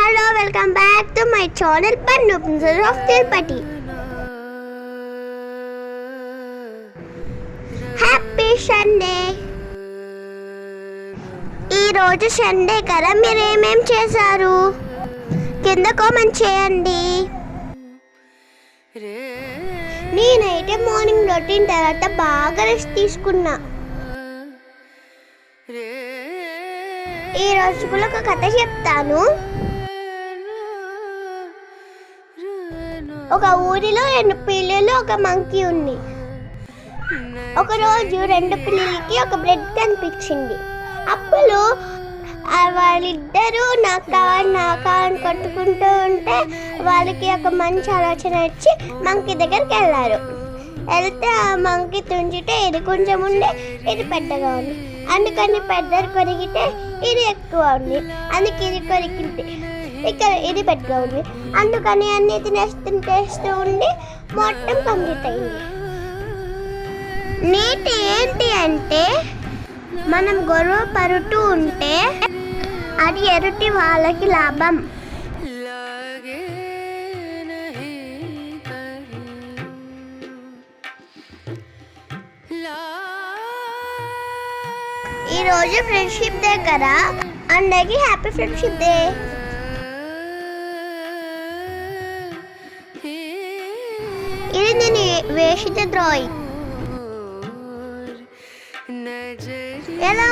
Hello, welcome back to my channel Pannu Princess of Tirupati. Happy Sunday. ఈరోజు Sunday కదా, మీరు ఏమేం చేశారు కింద కామెంట్ చేయండి. నేనైతే మార్నింగ్ రొటీన్ తర్వాత బాగా రెస్ట్ తీసుకున్నా. ఈరోజు కూడా ఒక కథ చెప్తాను. ఒక ఊరిలో 2 పిల్లులు ఒక మంకీ ఉంది. ఒకరోజు 2 పిల్లులకి ఒక బ్రెడ్ కనిపించింది. అప్పుడు వాళ్ళిద్దరూ నాకు కావాలని కొట్టుకుంటూ ఉంటే వాళ్ళకి ఒక మంచి ఆలోచన వచ్చి మంకీ దగ్గరికి వెళ్ళారు. వెళ్తే ఆ మంకీ తుంచితే ఇది కొంచెం ఉండి ఇది పెద్దగా ఉంది. అందుకని పెద్దది కొరికితే ఇది ఎక్కువ ఉంది. అందుకే ఇది కొరికితే ఇక్కడ ఇది పెద్దగా ఉంది. అందుకని అన్ని తినేస్తూ ఉండి మొత్తం కంప్లీట్ అయింది. నీటి ఏంటి అంటే, మనం గొడవ పడుతూ ఉంటే అది ఎదుటి వాళ్ళకి లాభం. ఈరోజు ఫ్రెండ్షిప్ డే కదా, అందరికీ హ్యాపీ ఫ్రెండ్షిప్ డే. ఇది నేను వేసిన డ్రాయింగ్. ఎలా